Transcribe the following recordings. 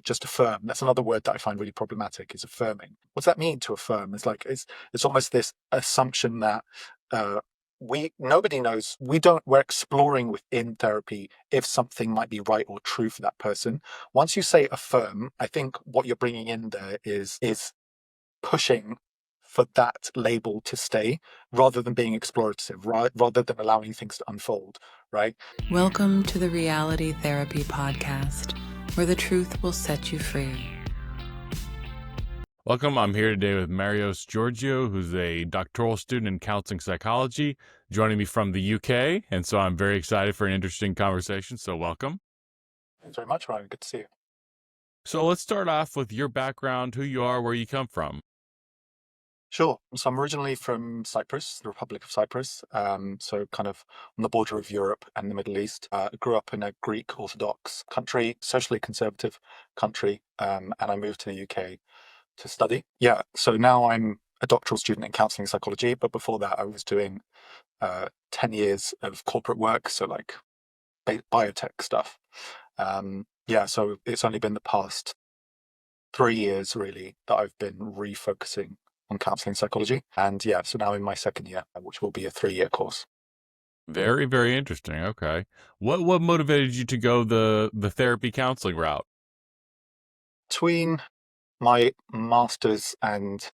just affirm. That's another word that I find really problematic, is affirming. What's that mean, to affirm? It's almost this assumption that uh, nobody knows. We're exploring within therapy if something might be right or true for that person. Once you say affirm, I think what you're bringing in there is pushing for that label to stay, rather than being explorative, right? Rather than allowing things to unfold, right? Welcome to the Reality Therapy Podcast, where the truth will set you free. Welcome. I'm here today with Marios Georgiou, who's a doctoral student in counseling psychology, joining me from the UK. And so I'm very excited for an interesting conversation. So welcome. Thanks very much, Ryan. Good to see you. So let's start off with your background, who you are, where you come from. Sure. So I'm originally from Cyprus, the Republic of Cyprus, so kind of on the border of Europe and the Middle East. Grew up in a Greek Orthodox country, socially conservative country, and I moved to the UK to study. Yeah, so now I'm a doctoral student in counseling psychology, but before that I was doing 10 years of corporate work, so like biotech stuff. So it's only been the past 3 years really that I've been refocusing on counseling psychology. And yeah, so now in my second year, which will be a 3-year course. Very, very interesting. Okay. What motivated you to go the therapy counseling route? Between my master's and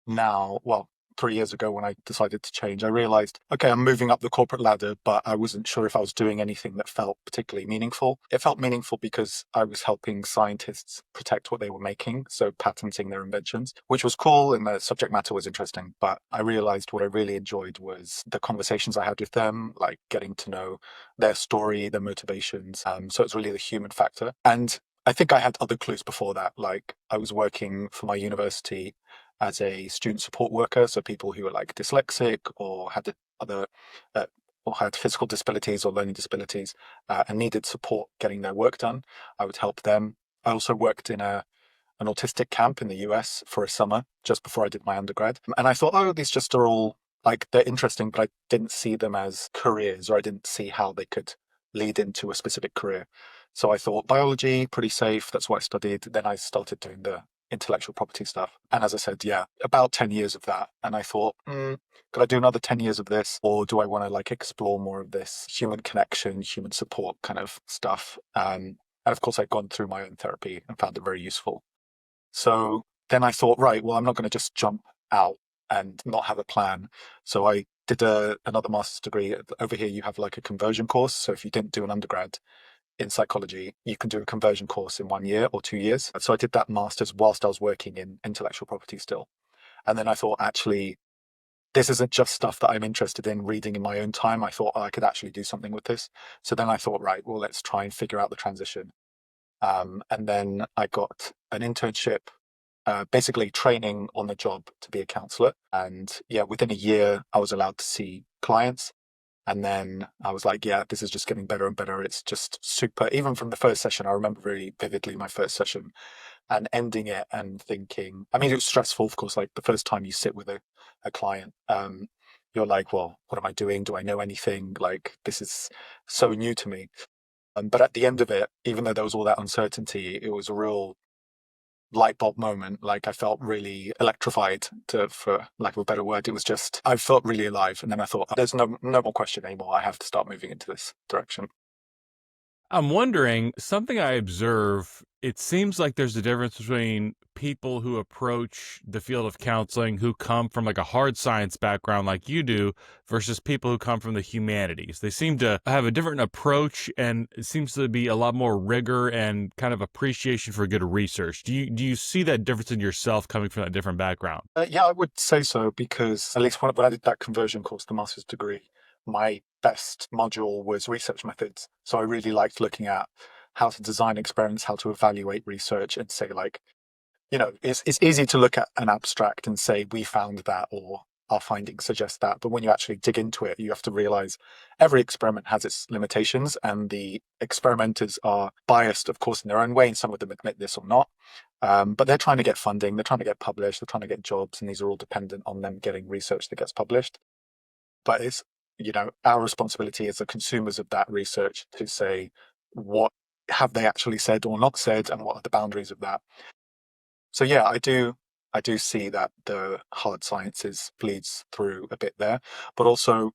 now, well, 3 years ago when I decided to change, I realized, okay, I'm moving up the corporate ladder, but I wasn't sure if I was doing anything that felt particularly meaningful. It felt meaningful because I was helping scientists protect what they were making, so patenting their inventions, which was cool and the subject matter was interesting. But I realized what I really enjoyed was the conversations I had with them, like getting to know their story, their motivations. So it's really the human factor. And I think I had other clues before that. Like I was working for my university as a student support worker, so people who were like dyslexic or had other or had physical disabilities or learning disabilities and needed support getting their work done. I would help them. I also worked in an autistic camp in the US for a summer just before I did my undergrad, and I thought, oh, these just are all like, they're interesting, but I didn't see them as careers, or I didn't see how they could lead into a specific career. So I thought biology, pretty safe. That's what I studied. Then I started doing the intellectual property stuff. And as I said, yeah, about 10 years of that. And I thought, could I do another 10 years of this? Or do I want to like explore more of this human connection, human support kind of stuff? And of course, I'd gone through my own therapy and found it very useful. So then I thought, right, well, I'm not going to just jump out and not have a plan. So I did another master's degree. Over here, you have like a conversion course. So if you didn't do an undergrad in psychology, you can do a conversion course in 1 year or 2 years. So I did that master's whilst I was working in intellectual property still. And then I thought, actually, this isn't just stuff that I'm interested in reading in my own time. I thought, I could actually do something with this. So then I thought, right, well, let's try and figure out the transition. And then I got an internship, basically training on the job to be a counselor. And yeah, within a year, I was allowed to see clients. And then I was like, yeah, this is just getting better and better. It's just super. Even from the first session, I remember very vividly my first session and ending it and thinking, I mean, it was stressful, of course, like the first time you sit with a client, you're like, well, what am I doing? Do I know anything? Like, this is so new to me. But at the end of it, even though there was all that uncertainty, it was a real light bulb moment. Like I felt really electrified, for lack of a better word. It was just, I felt really alive. And then I thought, there's no more question anymore. I have to start moving into this direction. I'm wondering, something I observe, it seems like there's a difference between people who approach the field of counseling who come from like a hard science background like you do versus people who come from the humanities. They seem to have a different approach, and it seems to be a lot more rigor and kind of appreciation for good research. Do you see that difference in yourself coming from that different background? Yeah, I would say so, because at least when I did that conversion course, the master's degree, my best module was research methods. So I really liked looking at how to design experiments, how to evaluate research, and say like, it's easy to look at an abstract and say we found that, or our findings suggest that. But when you actually dig into it, you have to realize every experiment has its limitations, and the experimenters are biased, of course, in their own way. And some of them admit this or not. But they're trying to get funding, they're trying to get published, they're trying to get jobs, and these are all dependent on them getting research that gets published. But it's, our responsibility as the consumers of that research to say, what have they actually said or not said, and what are the boundaries of that? So yeah, I do see that the hard sciences bleeds through a bit there, but also,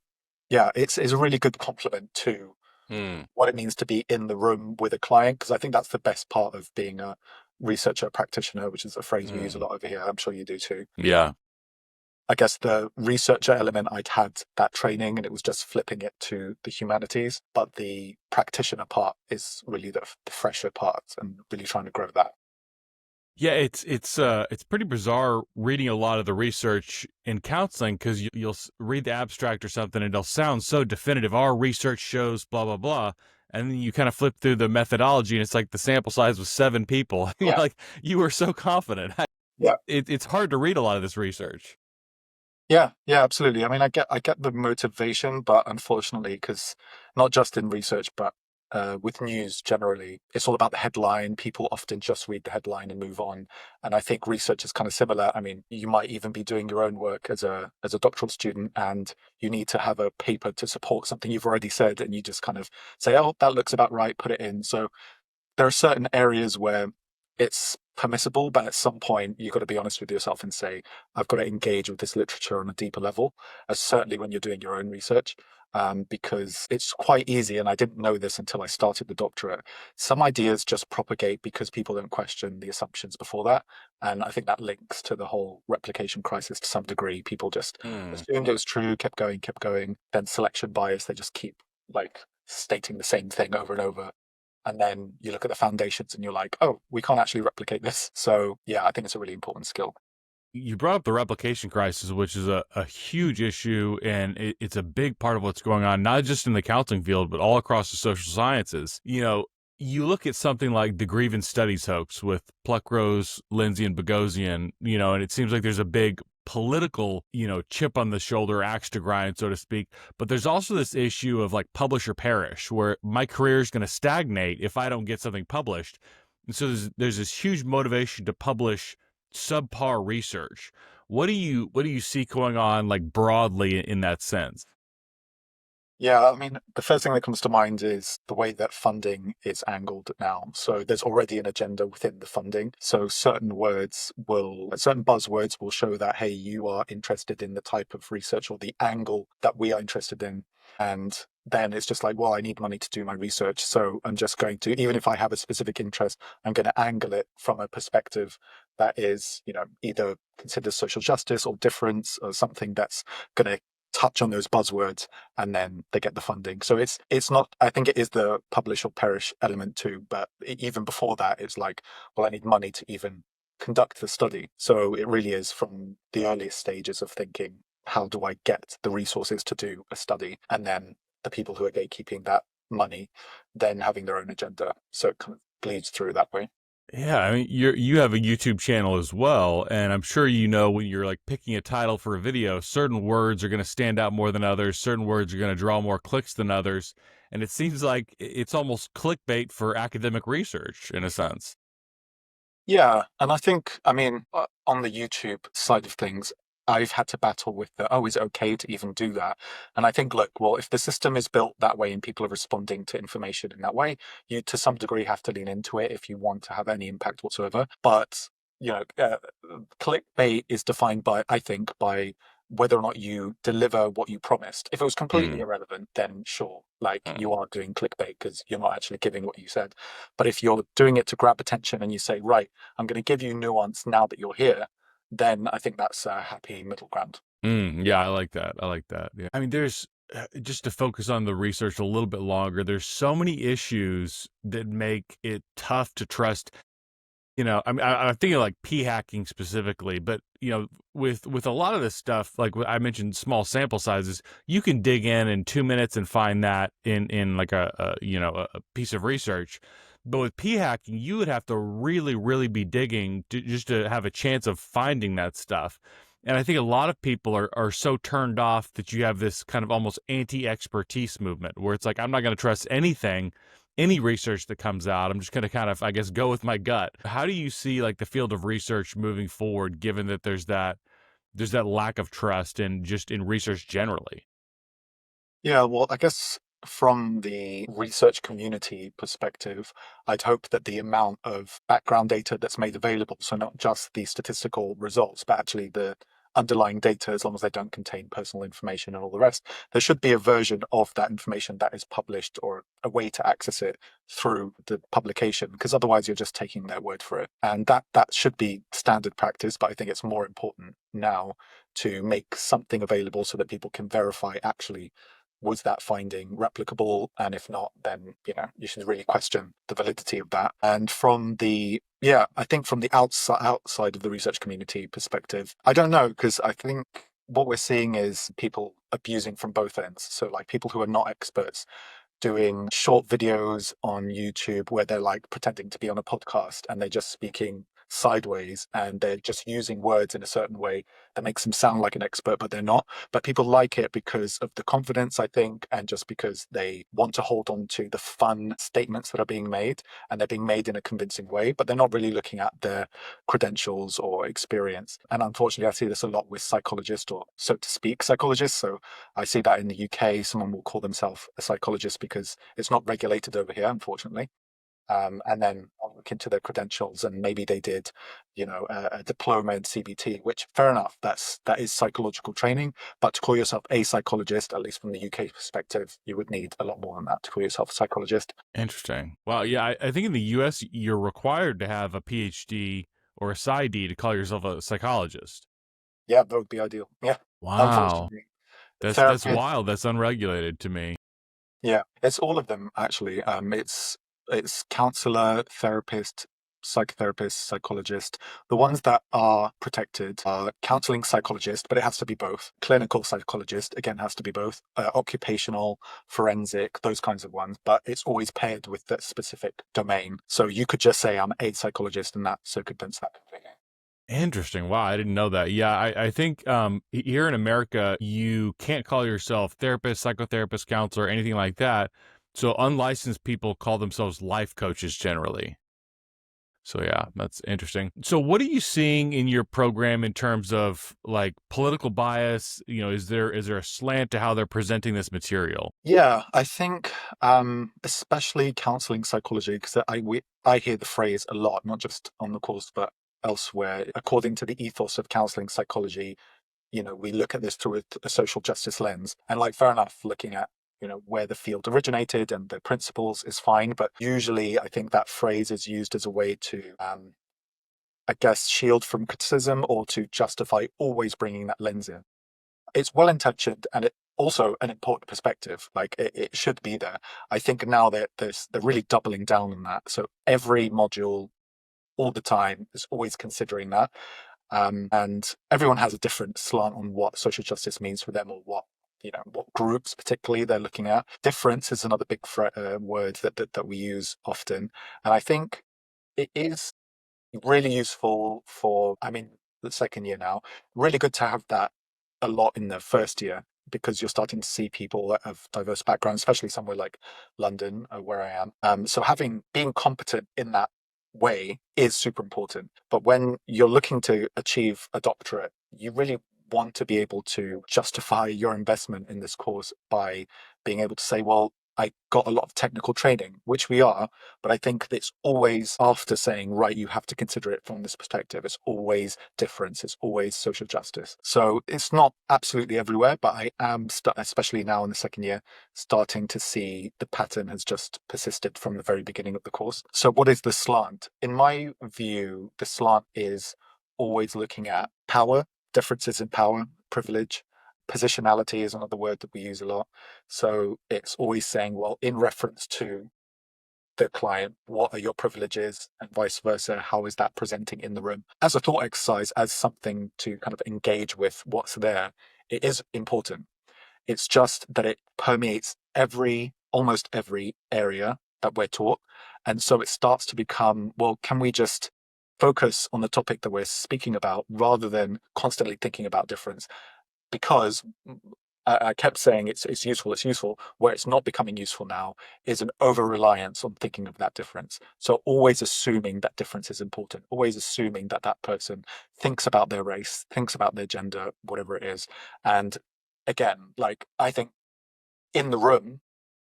yeah, it's a really good complement to Hmm. what it means to be in the room with a client, because I think that's the best part of being a researcher practitioner, which is a phrase we use a Hmm. lot over here. I'm sure you do too. Yeah. I guess the researcher element, I'd had that training and it was just flipping it to the humanities, but the practitioner part is really the fresher part and really trying to grow that. Yeah, it's pretty bizarre reading a lot of the research in counseling because you'll read the abstract or something and it'll sound so definitive. Our research shows blah blah blah, and then you kind of flip through the methodology and it's like the sample size was 7 people. You're Yeah. like, you were so confident. Yeah. It's hard to read a lot of this research. Yeah, yeah, absolutely. I mean, I get the motivation, but unfortunately, because not just in research, but with news generally, it's all about the headline. People often just read the headline and move on. And I think research is kind of similar. I mean, you might even be doing your own work as a doctoral student, and you need to have a paper to support something you've already said, and you just kind of say, "Oh, that looks about right, put it in." So there are certain areas where it's permissible, but at some point you've got to be honest with yourself and say, I've got to engage with this literature on a deeper level, certainly when you're doing your own research. Because it's quite easy, and I didn't know this until I started the doctorate. Some ideas just propagate because people don't question the assumptions before that. And I think that links to the whole replication crisis to some degree. People just Hmm. assumed it was true, kept going. Then selection bias, they just keep like stating the same thing over and over, and then you look at the foundations and you're like, oh, we can't actually replicate this. So yeah, I think it's a really important skill. You brought up the replication crisis, which is a huge issue, and it's a big part of what's going on, not just in the counseling field, but all across the social sciences. You look at something like the grievance studies hoax with Pluckrose, Lindsay, and Bogosian, and it seems like there's a big political, chip on the shoulder, axe to grind, so to speak. But there's also this issue of like publish or perish, where my career is going to stagnate if I don't get something published. And so there's this huge motivation to publish subpar research. What do you see going on like broadly in that sense? Yeah, I mean, the first thing that comes to mind is the way that funding is angled now. So there's already an agenda within the funding. So certain buzzwords will show that, hey, you are interested in the type of research or the angle that we are interested in. And then it's just like, well, I need money to do my research. So I'm just going to, even if I have a specific interest, I'm going to angle it from a perspective that is, either considers social justice or difference or something that's going to touch on those buzzwords, and then they get the funding. So it's not, I think it is the publish or perish element too, but even before that, it's like, well, I need money to even conduct the study. So it really is from the earliest stages of thinking, how do I get the resources to do a study? And then the people who are gatekeeping that money then having their own agenda. So it kind of bleeds through that way. Yeah, I mean, you have a YouTube channel as well, and I'm sure when you're like picking a title for a video, certain words are going to stand out more than others, certain words are going to draw more clicks than others, and it seems like it's almost clickbait for academic research in a sense. Yeah, and I think, I mean, on the YouTube side of things, I've had to battle with the, oh, is it okay to even do that? And I think, look, well, if the system is built that way and people are responding to information in that way, you to some degree have to lean into it if you want to have any impact whatsoever. But, clickbait is defined by, I think, by whether or not you deliver what you promised. If it was completely Mm, irrelevant, then sure, like mm. you are doing clickbait because you're not actually giving what you said. But if you're doing it to grab attention and you say, right, I'm going to give you nuance now that you're here, then I think that's a happy middle ground. Yeah, I like that. I like that. Yeah. I mean, there's just to focus on the research a little bit longer, there's so many issues that make it tough to trust. I mean, I'm thinking like p hacking specifically, but with a lot of this stuff, like I mentioned, small sample sizes, you can dig in 2 minutes and find that in like a piece of research. But with p hacking, you would have to really, really be digging just to have a chance of finding that stuff. And I think a lot of people are so turned off that you have this kind of almost anti-expertise movement where it's like, I'm not going to trust anything, any research that comes out. I'm just going to kind of, I guess, go with my gut. How do you see like the field of research moving forward, given that there's that lack of trust in just in research generally? Yeah, well, I guess from the research community perspective, I'd hope that the amount of background data that's made available, so not just the statistical results, but actually the underlying data, as long as they don't contain personal information and all the rest, there should be a version of that information that is published or a way to access it through the publication, because otherwise you're just taking their word for it. And that should be standard practice, but I think it's more important now to make something available so that people can verify actually was that finding replicable, and if not, then you should really question the validity of that. And from the I think from the outside of the research community perspective, I don't know, because I think what we're seeing is people abusing from both ends. So like people who are not experts doing short videos on YouTube where they're like pretending to be on a podcast and they're just speaking sideways and they're just using words in a certain way that makes them sound like an expert, but they're not. But people like it because of the confidence, I think, and just because they want to hold on to the fun statements that are being made, and they're being made in a convincing way, but they're not really looking at their credentials or experience. And unfortunately, I see this a lot with psychologists, or so to speak, psychologists. So I see that in the UK, someone will call themselves a psychologist because it's not regulated over here, unfortunately. And then I'll look into their credentials, and maybe they did, a diploma in CBT, which fair enough, that is psychological training. But to call yourself a psychologist, at least from the UK perspective, you would need a lot more than that to call yourself a psychologist. Interesting. Well, yeah, I think in the US, you're required to have a PhD or a PsyD to call yourself a psychologist. Yeah, that would be ideal. Yeah, Wow. unfortunately, That's therapy. wild. That's unregulated to me. Yeah, it's all of them actually. It's counselor, therapist, psychotherapist, psychologist. The ones that are protected are counseling psychologist, but it has to be both. Clinical psychologist, again, has to be both. Occupational, forensic, those kinds of ones. But it's always paired with that specific domain. So you could just say I'm a psychologist, and that circumvents that completely. Interesting. Wow, I didn't know that. Yeah, I think here in America, you can't call yourself therapist, psychotherapist, counselor, anything like that. So unlicensed people call themselves life coaches generally. So yeah, that's interesting. So what are you seeing in your program in terms of like political bias? Is there a slant to how they're presenting this material? Yeah, I think especially counseling psychology, because I hear the phrase a lot, not just on the course but elsewhere. According to the ethos of counseling psychology, we look at this through a social justice lens, and like fair enough, looking at where the field originated and the principles is fine, but usually I think that phrase is used as a way to I guess shield from criticism or to justify always bringing that lens in. It's well intentioned, and it also an important perspective. Like it should be there. I think now that they're really doubling down on that. So every module, all the time, is always considering that. And everyone has a different slant on what social justice means for them, or what groups particularly they're looking at. Difference is another big word that we use often, and I think it is really useful for, I mean, the second year now. Really good to have that a lot in the first year, because you're starting to see people that have diverse backgrounds, especially somewhere like London, where I am. So being competent in that way is super important. But when you're looking to achieve a doctorate, you really want to be able to justify your investment in this course by being able to say, well, I got a lot of technical training, which we are, but I think it's always after saying, right, you have to consider it from this perspective. It's always difference. It's always social justice. So it's not absolutely everywhere, but I am, especially now in the second year, starting to see the pattern has just persisted from the very beginning of the course. So what is the slant? In my view, the slant is always looking at power, differences in power, privilege. Positionality is another word that we use a lot. So it's always saying, well, in reference to the client, what are your privileges, and vice versa? How is that presenting in the room? As a thought exercise, as something to kind of engage with what's there, it is important. It's just that it permeates almost every area that we're taught. And so it starts to become, well, can we just focus on the topic that we're speaking about rather than constantly thinking about difference? Because I kept saying it's useful. Where it's not becoming useful now is an over reliance on thinking of that difference. So always assuming that difference is important, always assuming that that person thinks about their race, thinks about their gender, whatever it is. And again, like I think in the room,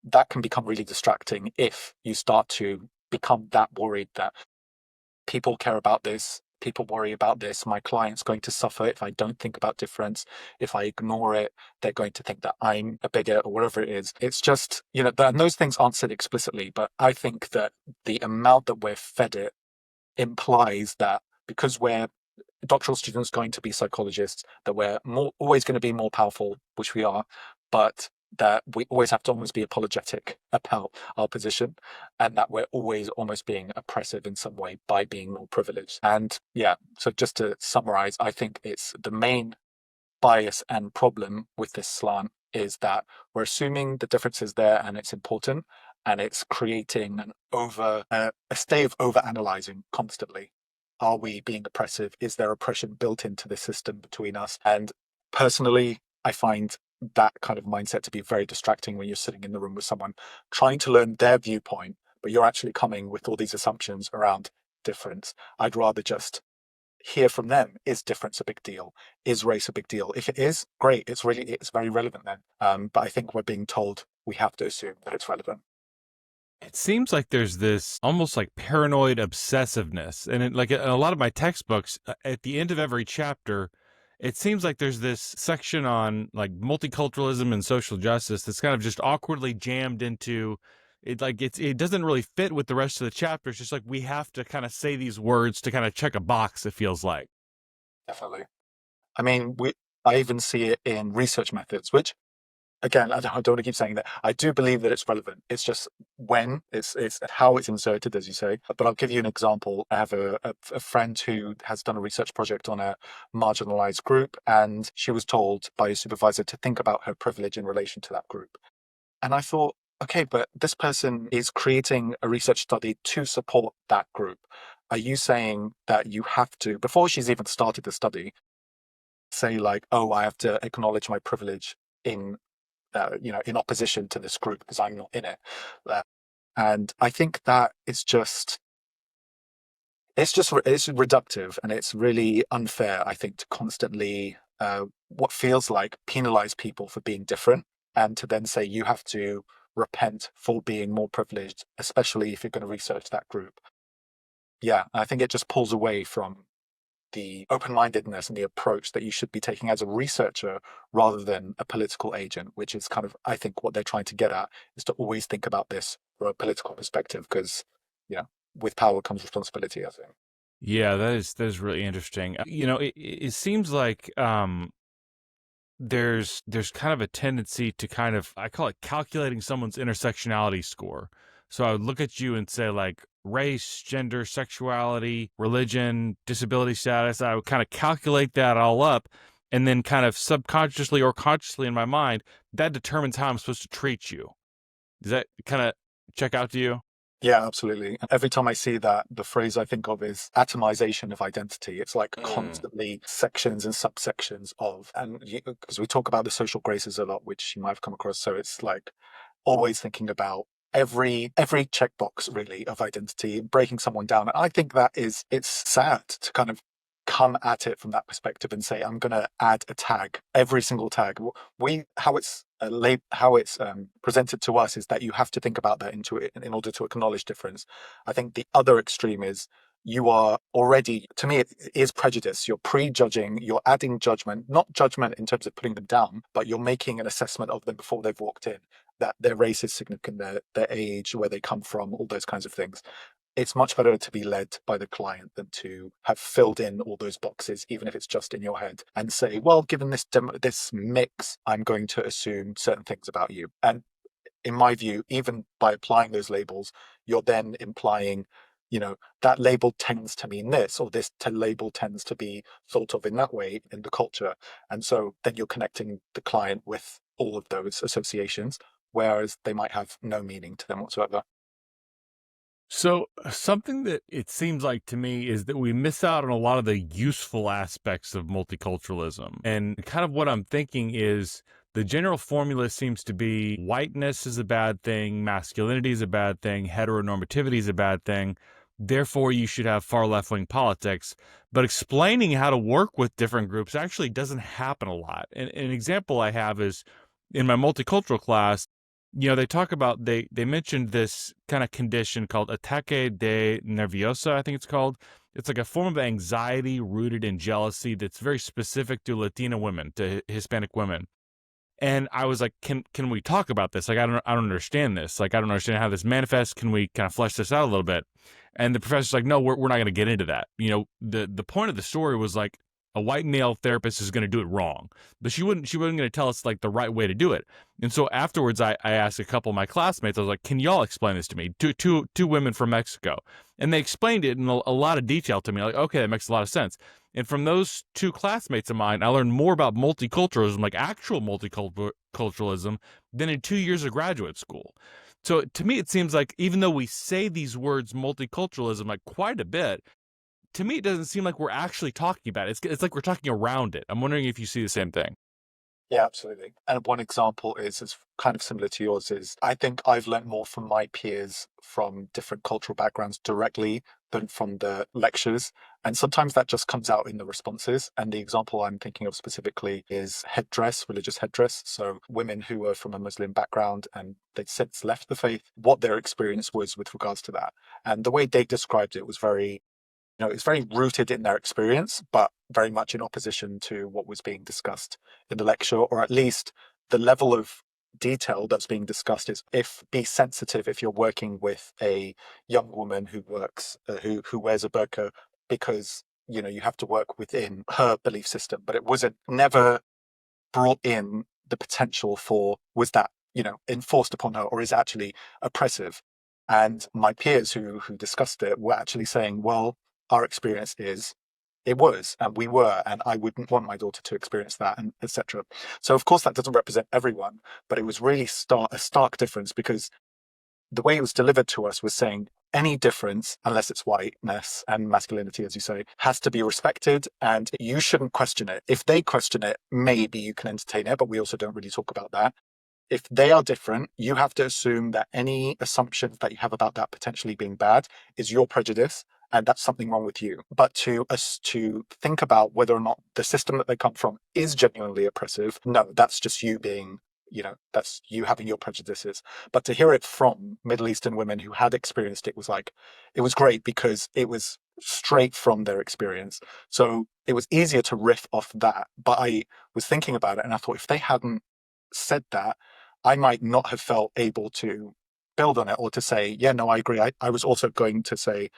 that can become really distracting if you start to become that worried that people care about this, people worry about this, my client's going to suffer if I don't think about difference. If I ignore it, they're going to think that I'm a bigot or whatever it is. It's just, and those things aren't said explicitly, but I think that the amount that we're fed it implies that because we're doctoral students going to be psychologists, that we're always going to be more powerful, which we are, but that we always have to almost be apologetic about our position, and that we're always almost being oppressive in some way by being more privileged. And yeah, so just to summarize, I think it's the main bias and problem with this slant is that we're assuming the difference is there and it's important, and it's creating a state of over analyzing constantly. Are we being oppressive? Is there oppression built into the system between us? And personally, I find that kind of mindset to be very distracting when you're sitting in the room with someone trying to learn their viewpoint, but you're actually coming with all these assumptions around difference. I'd rather just hear from them. Is difference a big deal? Is race a big deal? If it is, great. It's very relevant then. But I think we're being told we have to assume that it's relevant. It seems like there's this almost like paranoid obsessiveness. And in a lot of my textbooks, at the end of every chapter, it seems like there's this section on like multiculturalism and social justice that's kind of just awkwardly jammed into it. Like it doesn't really fit with the rest of the chapter. It's just like we have to kind of say these words to kind of check a box, it feels like. Definitely. I mean, I even see it in research methods, which again, I don't want to keep saying that. I do believe that it's relevant. It's just when it's how it's inserted, as you say. But I'll give you an example. I have a friend who has done a research project on a marginalized group, and she was told by a supervisor to think about her privilege in relation to that group. And I thought, okay, but this person is creating a research study to support that group. Are you saying that you have to, before she's even started the study, say like, oh, I have to acknowledge my privilege in in opposition to this group because I'm not in it. And I think that it's reductive, and it's really unfair, I think, to constantly what feels like penalize people for being different, and to then say you have to repent for being more privileged, especially if you're going to research that group. Yeah, I think it just pulls away from the open-mindedness and the approach that you should be taking as a researcher rather than a political agent, which is kind of, I think, what they're trying to get at, is to always think about this from a political perspective, because, with power comes responsibility, I think. Yeah, that is really interesting. It seems like there's kind of a tendency to kind of, I call it calculating someone's intersectionality score. So I would look at you and say like race, gender, sexuality, religion, disability status. I would kind of calculate that all up, and then kind of subconsciously or consciously in my mind, that determines how I'm supposed to treat you. Does that kind of check out to you? Yeah, absolutely. Every time I see that, the phrase I think of is atomization of identity. It's like constantly sections and subsections of, and because we talk about the social graces a lot, which you might have come across. So it's like always thinking about every checkbox really of identity, breaking someone down. And I think that it's sad to kind of come at it from that perspective and say, I'm going to add a tag, every single tag. How it's presented to us is that you have to think about that into it in order to acknowledge difference. I think the other extreme is you are already, to me, it is prejudice. You're prejudging, you're adding judgment, not judgment in terms of putting them down, but you're making an assessment of them before they've walked in, that their race is significant, their age, where they come from, all those kinds of things. It's much better to be led by the client than to have filled in all those boxes, even if it's just in your head, and say, well, given this mix, I'm going to assume certain things about you. And in my view, even by applying those labels, you're then implying, that label tends to mean this, or this label tends to be thought of in that way in the culture. And so then you're connecting the client with all of those associations, whereas they might have no meaning to them whatsoever. So something that it seems like to me is that we miss out on a lot of the useful aspects of multiculturalism. And kind of what I'm thinking is the general formula seems to be whiteness is a bad thing, masculinity is a bad thing, heteronormativity is a bad thing. Therefore, you should have far left-wing politics. But explaining how to work with different groups actually doesn't happen a lot. And an example I have is in my multicultural class, they talk about they mentioned this kind of condition called ataque de nerviosa, I think it's called. It's like a form of anxiety rooted in jealousy that's very specific to Latina women, to Hispanic women. And I was like, can we talk about this? Like, I don't understand this. Like, I don't understand how this manifests. Can we kind of flesh this out a little bit? And the professor's like, no, we're not going to get into that. The point of the story was like a white male therapist is going to do it wrong, but she wasn't going to tell us like the right way to do it. And so afterwards, I asked a couple of my classmates. I was like, can y'all explain this to me? Two women from Mexico, and they explained it in a lot of detail to me. Like, okay, that makes a lot of sense. And from those two classmates of mine, I learned more about multiculturalism, like actual multiculturalism, than in 2 years of graduate school. So to me, it seems like even though we say these words multiculturalism like quite a bit, to me, it doesn't seem like we're actually talking about it. It's like we're talking around it. I'm wondering if you see the same thing. Yeah, absolutely. And one example is kind of similar to yours is I think I've learned more from my peers from different cultural backgrounds directly than from the lectures. And sometimes that just comes out in the responses. And the example I'm thinking of specifically is headdress, religious headdress. So women who are from a Muslim background and they'd since left the faith, what their experience was with regards to that. And the way they described it was very, it's very rooted in their experience, but very much in opposition to what was being discussed in the lecture, or at least the level of detail that's being discussed is be sensitive if you're working with a young woman who works, who wears a burqa, because, you have to work within her belief system. But it wasn't never brought in the potential for, was that, enforced upon her, or is it actually oppressive? And my peers who discussed it were actually saying, well, our experience is it was, and we were, and I wouldn't want my daughter to experience that, and etc. So of course that doesn't represent everyone, but it was really a stark difference, because the way it was delivered to us was saying any difference, unless it's whiteness and masculinity, as you say, has to be respected, and you shouldn't question it. If they question it, maybe you can entertain it, but we also don't really talk about that. If they are different, you have to assume that any assumptions that you have about that potentially being bad is your prejudice, and that's something wrong with you. But to us to think about whether or not the system that they come from is genuinely oppressive, no, that's just you being, that's you having your prejudices. But to hear it from Middle Eastern women who had experienced it was like, it was great because it was straight from their experience. So it was easier to riff off that. But I was thinking about it and I thought, if they hadn't said that, I might not have felt able to build on it, or to say, yeah, no, I agree. I was also going to say,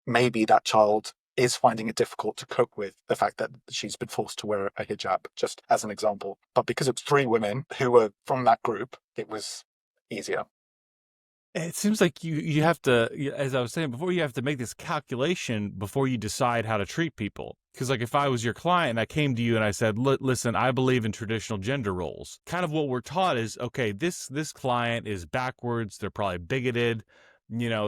maybe that child is finding it difficult to cope with the fact that she's been forced to wear a hijab, just as an example. But because it's three women who were from that group, it was easier. It seems like you have to, as I was saying before, you have to make this calculation before you decide how to treat people. Because like if I was your client and I came to you and I said, listen, I believe in traditional gender roles. Kind of what we're taught is, okay, this client is backwards. They're probably bigoted.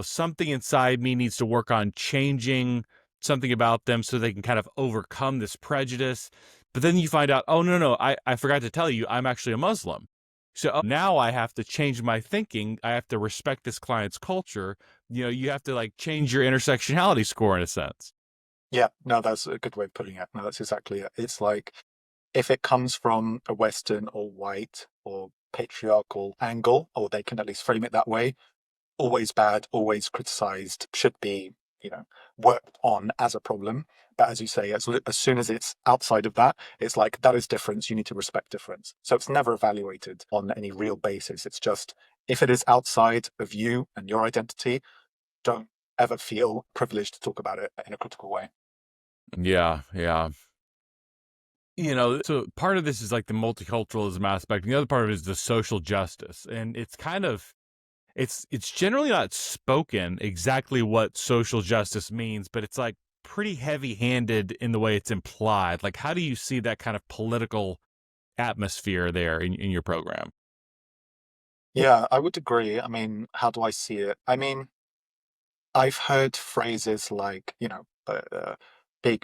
Something inside me needs to work on changing something about them so they can kind of overcome this prejudice. But then you find out, oh, no, I forgot to tell you, I'm actually a Muslim. So now I have to change my thinking. I have to respect this client's culture. You have to like change your intersectionality score in a sense. Yeah, no, that's a good way of putting it. No, that's exactly it. It's like, if it comes from a Western or white or patriarchal angle, or they can at least frame it that way, always bad, always criticized, should be, worked on as a problem. But as you say, as soon as it's outside of that, it's like, that is difference. You need to respect difference. So it's never evaluated on any real basis. It's just, if it is outside of you and your identity, don't ever feel privileged to talk about it in a critical way. Yeah, yeah. So part of this is like the multiculturalism aspect, and the other part of it is the social justice. And it's kind of it's generally not spoken exactly what social justice means, but it's like pretty heavy-handed in the way it's implied. Like, how do you see that kind of political atmosphere there in your program? Yeah, I would agree. I mean, how do I see it? I mean, I've heard phrases like,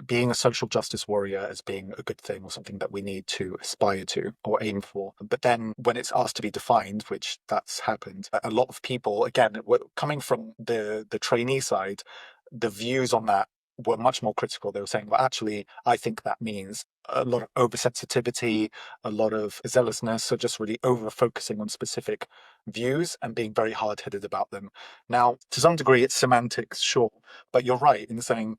being a social justice warrior as being a good thing, or something that we need to aspire to or aim for. But then when it's asked to be defined, which that's happened, a lot of people, again, coming from the trainee side, the views on that were much more critical. They were saying, well, actually, I think that means a lot of oversensitivity, a lot of zealousness, so just really over focusing on specific views and being very hard headed about them. Now, to some degree, it's semantics, sure, but you're right in saying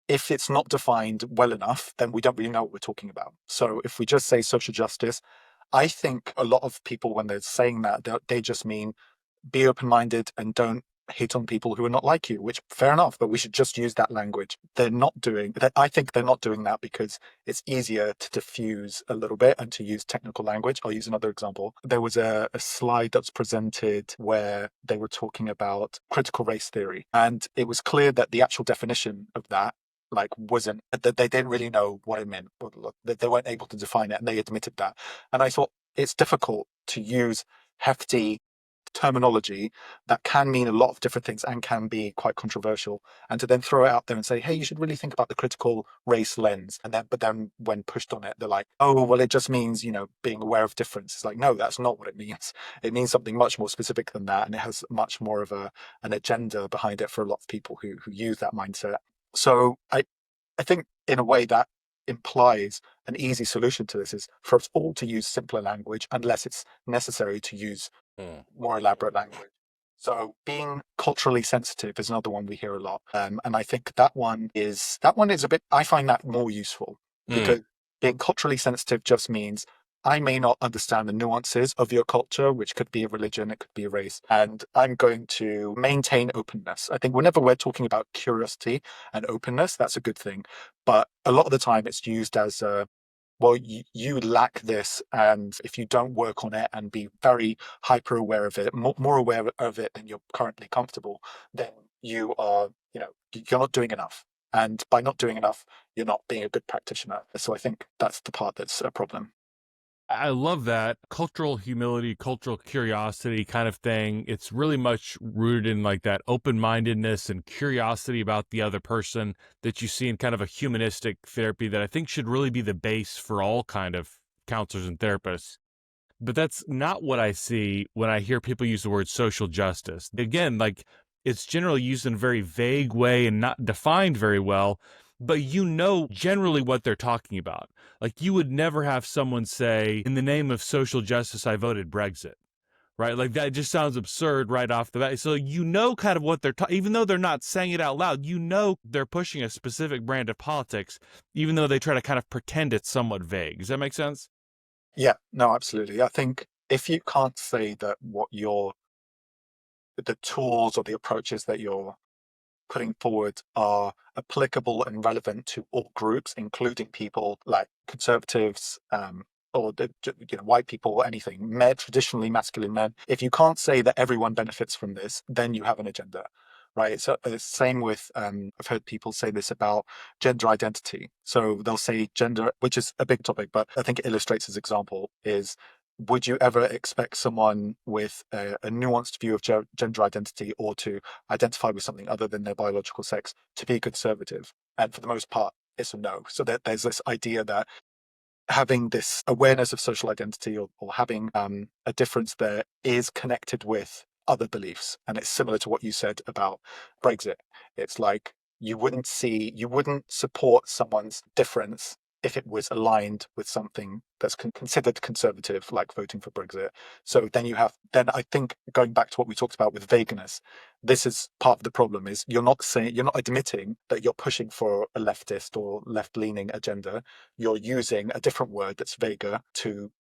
if it's not defined well enough, then we don't really know what we're talking about. So if we just say social justice, I think a lot of people, when they're saying that, they just mean be open-minded and don't hate on people who are not like you, which fair enough, but we should just use that language. They're not doing that. I think they're not doing that because it's easier to diffuse a little bit and to use technical language. I'll use another example. There was a slide that's presented where they were talking about critical race theory, and it was clear that the actual definition of that wasn't that they didn't really know what it meant, that they weren't able to define it, and they admitted that. And I thought it's difficult to use hefty terminology that can mean a lot of different things and can be quite controversial, and to then throw it out there and say, hey, you should really think about the critical race lens, and then when pushed on it, they're like, oh well, it just means being aware of difference. It's like, no, that's not what it means. It means something much more specific than that, and it has much more of an agenda behind it for a lot of people who use that mindset. So I think in a way that implies an easy solution to this is for us all to use simpler language unless it's necessary to use more elaborate language. So being culturally sensitive is another one we hear a lot. And I think that one is a bit, I find that more useful because being culturally sensitive just means I may not understand the nuances of your culture, which could be a religion, it could be a race, and I'm going to maintain openness. I think whenever we're talking about curiosity and openness, that's a good thing. But a lot of the time it's used as well, you lack this, and if you don't work on it and be very hyper aware of it, more aware of it than you're currently comfortable, then you are, you're not doing enough. And by not doing enough, you're not being a good practitioner. So I think that's the part that's a problem. I love that cultural humility, cultural curiosity kind of thing. It's really much rooted in like that open-mindedness and curiosity about the other person that you see in kind of a humanistic therapy that I think should really be the base for all kind of counselors and therapists. But that's not what I see when I hear people use the word social justice. Again, like it's generally used in a very vague way and not defined very well, but generally what they're talking about. Like you would never have someone say, in the name of social justice, I voted Brexit, right? Like that just sounds absurd right off the bat. So kind of what they're even though they're not saying it out loud, they're pushing a specific brand of politics, even though they try to kind of pretend it's somewhat vague. Does that make sense? Yeah, no, absolutely. I think if you can't say that the tools or the approaches that you're putting forward are applicable and relevant to all groups, including people like conservatives, or white people or anything, traditionally masculine men. If you can't say that everyone benefits from this, then you have an agenda, right? So same with I've heard people say this about gender identity. So they'll say gender, which is a big topic, but I think it illustrates this example is, would you ever expect someone with a nuanced view of gender identity or to identify with something other than their biological sex to be conservative? And for the most part, it's a no. So there's this idea that having this awareness of social identity or having a difference there is connected with other beliefs. And it's similar to what you said about Brexit. It's like you wouldn't support someone's difference if it was aligned with something that's considered conservative, like voting for Brexit. So then I think going back to what we talked about with vagueness, this is part of the problem is you're not admitting that you're pushing for a leftist or left-leaning agenda. You're using a different word that's vaguer to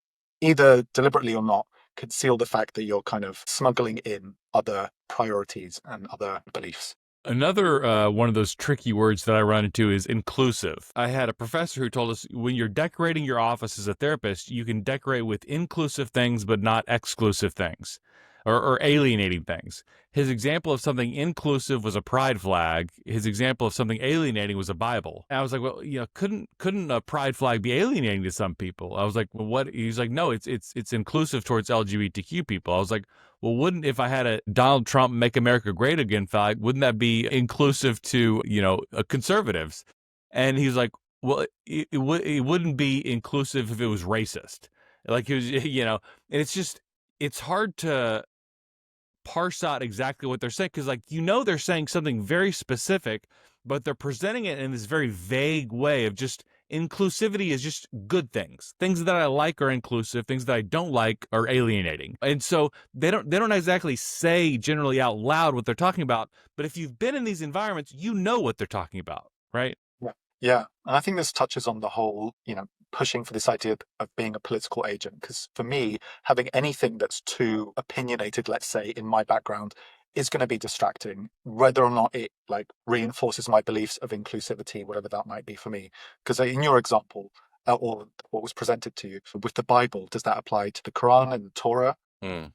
either deliberately or not conceal the fact that you're kind of smuggling in other priorities and other beliefs. Another one of those tricky words that I run into is inclusive. I had a professor who told us when you're decorating your office as a therapist, you can decorate with inclusive things, but not exclusive things or alienating things. His example of something inclusive was a pride flag. His example of something alienating was a Bible. And I was like, well, couldn't a pride flag be alienating to some people? I was like, well, what? He's like, no, it's inclusive towards LGBTQ people. I was like, well, if I had a Donald Trump Make America Great Again flag, wouldn't that be inclusive to, conservatives? And he's like, well, it wouldn't be inclusive if it was racist. Like it was, and it's hard to parse out exactly what they're saying because they're saying something very specific, but they're presenting it in this very vague way of just inclusivity is just good things. Things that I like are inclusive, things that I don't like are alienating. And so they don't exactly say generally out loud what they're talking about, but if you've been in these environments, you know what they're talking about, right? Yeah. Yeah. And I think this touches on the whole, pushing for this idea of being a political agent. Because for me, having anything that's too opinionated, let's say, in my background, is going to be distracting, whether or not it like reinforces my beliefs of inclusivity, whatever that might be for me. Because in your example, or what was presented to you with the Bible, does that apply to the Quran and the Torah? Mm.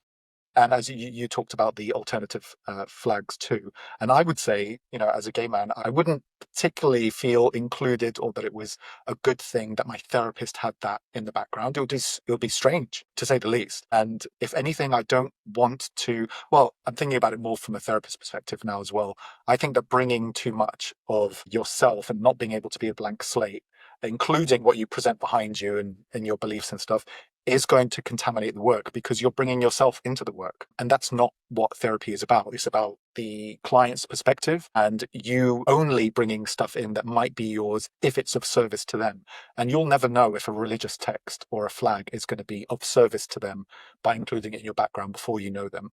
And as you talked about the alternative flags too, and I would say, as a gay man, I wouldn't particularly feel included or that it was a good thing that my therapist had that in the background. It would be strange to say the least. And if anything, I don't want to. Well, I'm thinking about it more from a therapist perspective now as well. I think that bringing too much of yourself and not being able to be a blank slate, including what you present behind you and your beliefs and stuff, is going to contaminate the work because you're bringing yourself into the work. And that's not what therapy is about. It's about the client's perspective and you only bringing stuff in that might be yours if it's of service to them. And you'll never know if a religious text or a flag is going to be of service to them by including it in your background before you know them.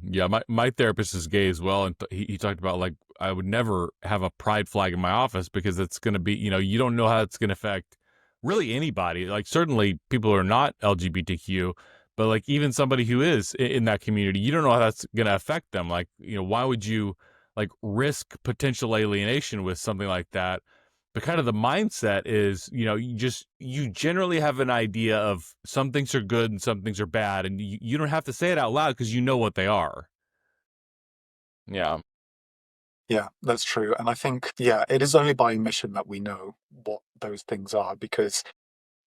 Yeah, my therapist is gay as well, and he talked about like I would never have a pride flag in my office because it's going to be, you don't know how it's going to affect really anybody. Like certainly people who are not LGBTQ, but like even somebody who is in that community, you don't know how that's going to affect them. Like, why would you like risk potential alienation with something like that? But kind of the mindset is, you generally have an idea of some things are good and some things are bad, and you don't have to say it out loud because you know what they are. Yeah. Yeah, that's true. And I think, yeah, it is only by omission that we know what those things are because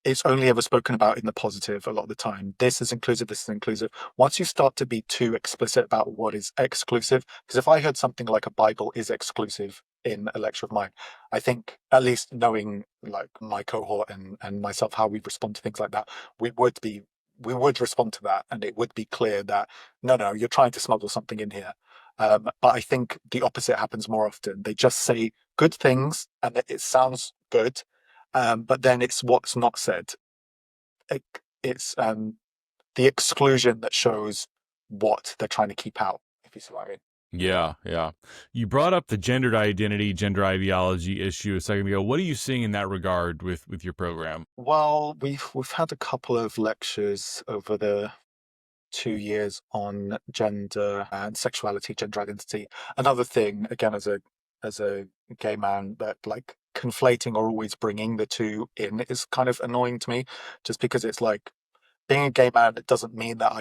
it's only ever spoken about in the positive a lot of the time. This is inclusive, this is inclusive. Once you start to be too explicit about what is exclusive, because if I heard something like a Bible is exclusive in a lecture of mine, I think at least knowing like my cohort and myself, how we respond to things like that, we would respond to that and it would be clear that no, you're trying to smuggle something in here. But I think the opposite happens more often. They just say good things and it sounds good, but then it's what's not said. It, it's the exclusion that shows what they're trying to keep out, if you see what I mean. Yeah, yeah. You brought up the gendered identity, gender ideology issue a second ago. What are you seeing in that regard with your program? Well, we've had a couple of lectures over the 2 years on gender and sexuality, gender identity. Another thing, again, as a gay man, that like conflating or always bringing the two in is kind of annoying to me, just because it's like being a gay man, it doesn't mean that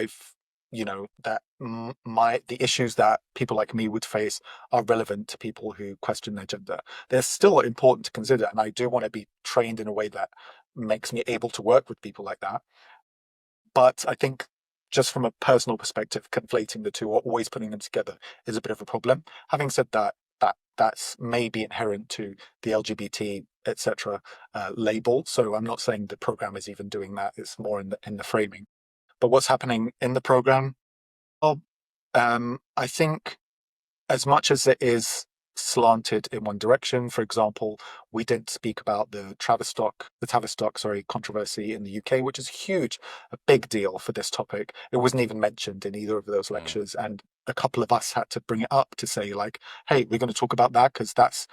that the issues that people like me would face are relevant to people who question their gender. They're still important to consider, and I do want to be trained in a way that makes me able to work with people like that. But I think just from a personal perspective, conflating the two or always putting them together is a bit of a problem. Having said that, that's maybe inherent to the LGBT, etc. Label. So I'm not saying the program is even doing that. It's more in the framing. But what's happening in the program? Well, I think as much as it is slanted in one direction, for example, we didn't speak about the Tavistock, controversy in the UK, which is huge, a big deal for this topic. It wasn't even mentioned in either of those lectures, and a couple of us had to bring it up to say, like, hey, we're going to talk about that because that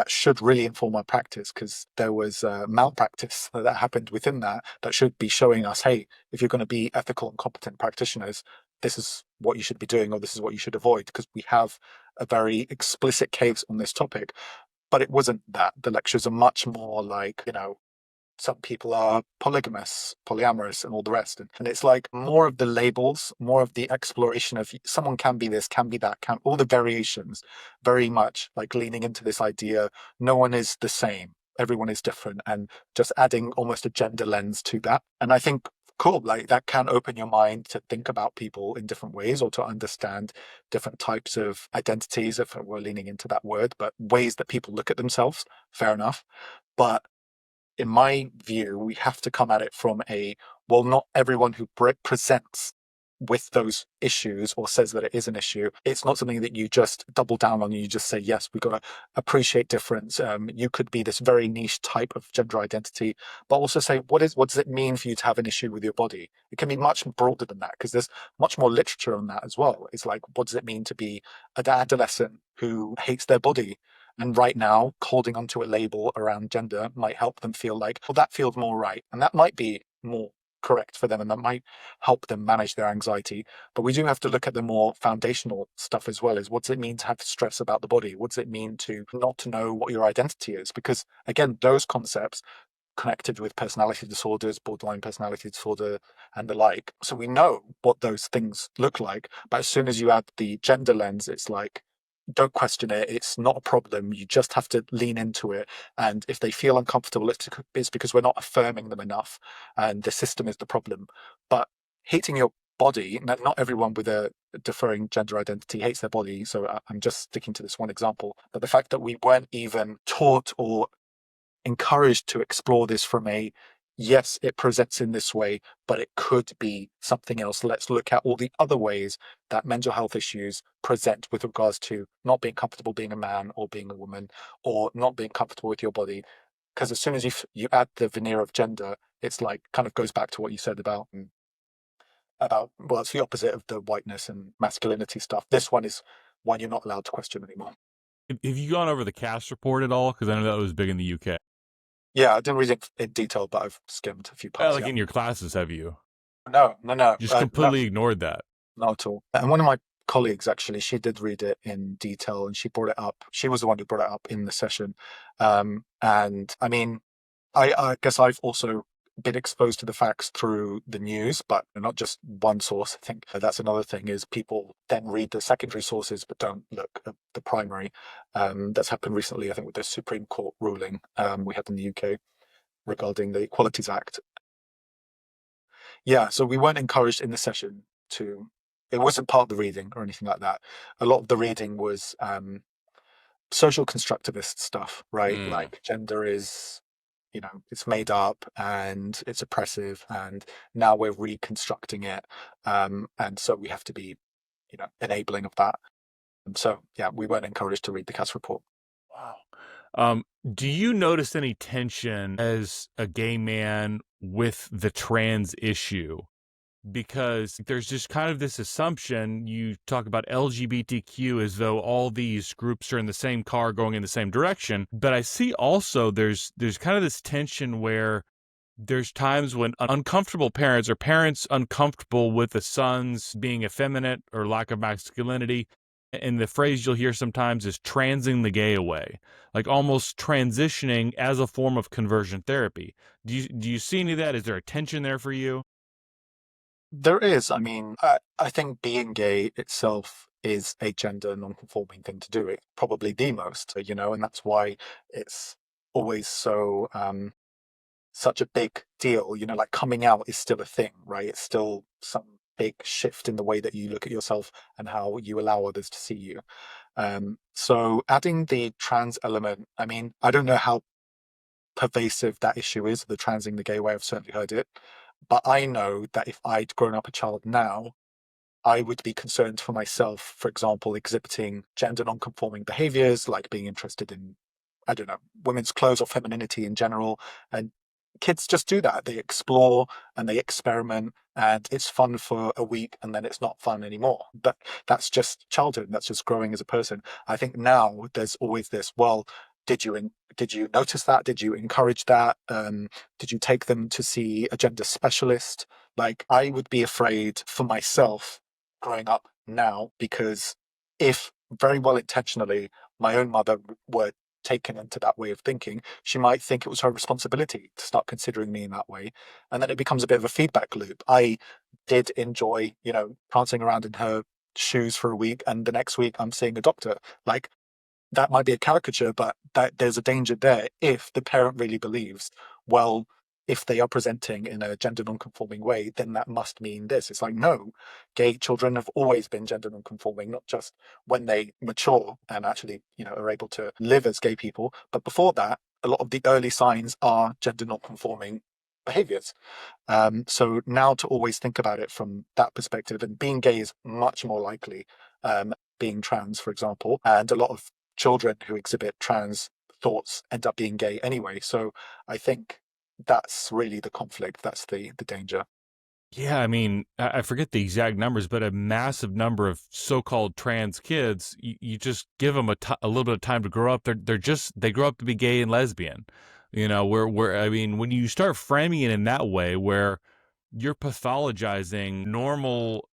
should really inform our practice because there was malpractice that happened within that should be showing us, hey, if you're going to be ethical and competent practitioners, this is what you should be doing or this is what you should avoid because we have a very explicit case on this topic. But it wasn't that. The lectures are much more like, some people are polygamous, polyamorous, and all the rest. And it's like more of the labels, more of the exploration of someone can be this, can be that, can all the variations, very much like leaning into this idea no one is the same. Everyone is different, and just adding almost a gender lens to that. And I think cool, like that can open your mind to think about people in different ways or to understand different types of identities, if we're leaning into that word, but ways that people look at themselves. Fair enough. But in my view, we have to come at it from well, not everyone who presents with those issues or says that it is an issue, it's not something that you just double down on. You just say, yes, we've got to appreciate difference. You could be this very niche type of gender identity, but also say, what does it mean for you to have an issue with your body? It can be much broader than that, because there's much more literature on that as well. It's like, what does it mean to be an adolescent who hates their body? And right now, holding onto a label around gender might help them feel like, well, that feels more right. And that might be more correct for them, and that might help them manage their anxiety. But we do have to look at the more foundational stuff as well. Is what does it mean to have stress about the body? What does it mean to not to know what your identity is? Because again, those concepts connected with personality disorders, borderline personality disorder, and the like. So we know what those things look like. But as soon as you add the gender lens, it's like, don't question it. It's not a problem. You just have to lean into it. And if they feel uncomfortable, it's because we're not affirming them enough. And the system is the problem. But hating your body, not everyone with a differing gender identity hates their body. So I'm just sticking to this one example. But the fact that we weren't even taught or encouraged to explore this from a, yes, it presents in this way, but it could be something else. Let's look at all the other ways that mental health issues present with regards to not being comfortable being a man or being a woman, or not being comfortable with your body. Because as soon as you add the veneer of gender, it's like kind of goes back to what you said about, well, it's the opposite of the whiteness and masculinity stuff. This one is one you're not allowed to question anymore. Have you gone over the CAS report at all? Because I know that was big in the UK. Yeah, I didn't read it in detail, but I've skimmed a few parts. Like in your classes, have you? No. Just completely ignored that. Not at all. And one of my colleagues, actually, she did read it in detail, and she brought it up. She was the one who brought it up in the session. And I mean, I guess I've also been exposed to the facts through the news, but not just one source. I think that's another thing, is people then read the secondary sources but don't look at the primary. That's happened recently, I think, with the Supreme Court ruling we had in the UK regarding the Equalities Act. Yeah, so we weren't encouraged in the session to, it wasn't part of the reading or anything like that. A lot of the reading was social constructivist stuff, right? Like gender is, it's made up and it's oppressive, and now we're reconstructing it. And so we have to be, enabling of that. And so, yeah, we weren't encouraged to read the CAS report. Wow. Do you notice any tension as a gay man with the trans issue? Because there's just kind of this assumption, you talk about LGBTQ as though all these groups are in the same car going in the same direction. But I see also there's kind of this tension where there's times when uncomfortable parents, or parents uncomfortable with the sons being effeminate or lack of masculinity. And the phrase you'll hear sometimes is transing the gay away, like almost transitioning as a form of conversion therapy. Do you see any of that? Is there a tension there for you? There is. I mean, I think being gay itself is a gender non-conforming thing to do. It's probably the most, and that's why it's always so such a big deal. Like coming out is still a thing, right? It's still some big shift in the way that you look at yourself and how you allow others to see you. So adding the trans element, I mean, I don't know how pervasive that issue is, the transing the gay way. I've certainly heard it. But I know that if I'd grown up a child now, I would be concerned for myself, for example, exhibiting gender non-conforming behaviors, like being interested in, I don't know, women's clothes or femininity in general. And kids just do that. They explore and they experiment, and it's fun for a week and then it's not fun anymore. But that's just childhood. That's just growing as a person. I think now there's always this, well, did you notice that? Did you encourage that? Did you take them to see a gender specialist? Like, I would be afraid for myself growing up now, because if very well intentionally my own mother were taken into that way of thinking, she might think it was her responsibility to start considering me in that way. And then it becomes a bit of a feedback loop. I did enjoy, prancing around in her shoes for a week, and the next week I'm seeing a doctor. Like, that might be a caricature, but that there's a danger there if the parent really believes, well, if they are presenting in a gender non-conforming way, then that must mean this. It's like, no, gay children have always been gender non-conforming, not just when they mature and actually, are able to live as gay people. But before that, a lot of the early signs are gender non-conforming behaviors. So now to always think about it from that perspective, and being gay is much more likely, being trans, for example, and a lot of children who exhibit trans thoughts end up being gay anyway. So I think that's really the conflict. That's the danger. Yeah, I mean, I forget the exact numbers, but a massive number of so-called trans kids, you just give them a little bit of time to grow up. They grow up to be gay and lesbian. Where I mean, when you start framing it in that way, where you're pathologizing normal,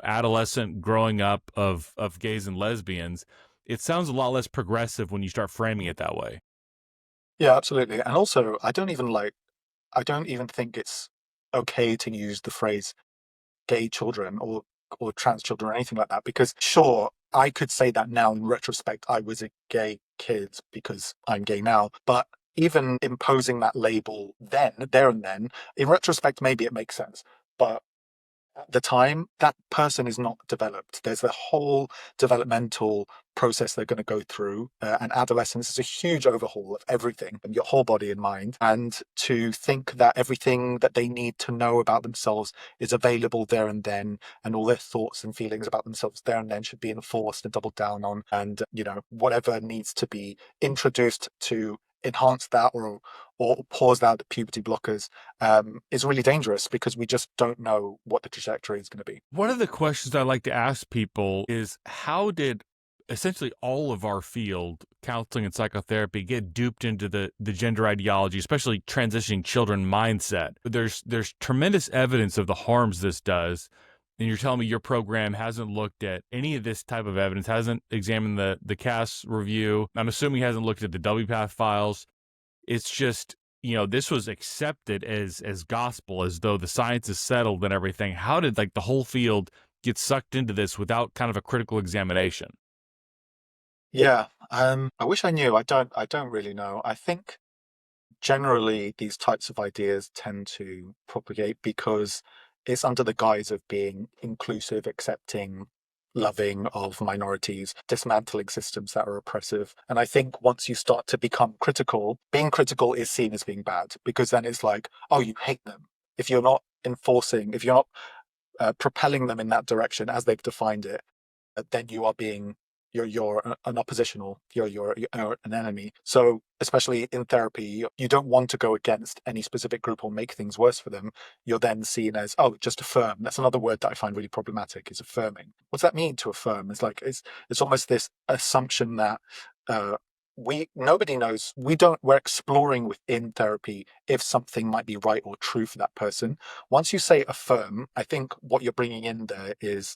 adolescent growing up of gays and lesbians, it sounds a lot less progressive when you start framing it that way. Yeah, absolutely. And also, I don't even think it's okay to use the phrase gay children or trans children or anything like that, because sure, I could say that now in retrospect, I was a gay kid because I'm gay now, but even imposing that label then, there and then, in retrospect, maybe it makes sense. But at the time, that person is not developed. There's a whole developmental process they're going to go through. And adolescence is a huge overhaul of everything, and your whole body and mind. And to think that everything that they need to know about themselves is available there and then, and all their thoughts and feelings about themselves there and then should be enforced and doubled down on. And, whatever needs to be introduced to enhance that or pause out the puberty blockers is really dangerous, because we just don't know what the trajectory is going to be. One of the questions I like to ask people is, how did essentially all of our field, counseling and psychotherapy, get duped into the gender ideology, especially transitioning children mindset? There's tremendous evidence of the harms this does. And you're telling me your program hasn't looked at any of this type of evidence, hasn't examined the CAS review. I'm assuming hasn't looked at the WPATH files. It's just, this was accepted as gospel, as though the science is settled and everything. How did the whole field get sucked into this without kind of a critical examination? Yeah, I wish I knew. I don't really know. I think generally these types of ideas tend to propagate because it's under the guise of being inclusive, accepting, loving of minorities, dismantling systems that are oppressive. And I think once you start to become critical, being critical is seen as being bad, because then it's like, oh, you hate them. If you're not enforcing, if you're not propelling them in that direction as they've defined it, then you are being you're an oppositional, you're an enemy. So especially in therapy, you don't want to go against any specific group or make things worse for them. You're then seen as, oh, just affirm. That's another word that I find really problematic, is affirming. What's that mean, to affirm? It's almost this assumption that nobody knows. We're exploring within therapy if something might be right or true for that person. Once you say affirm, I think what you're bringing in there is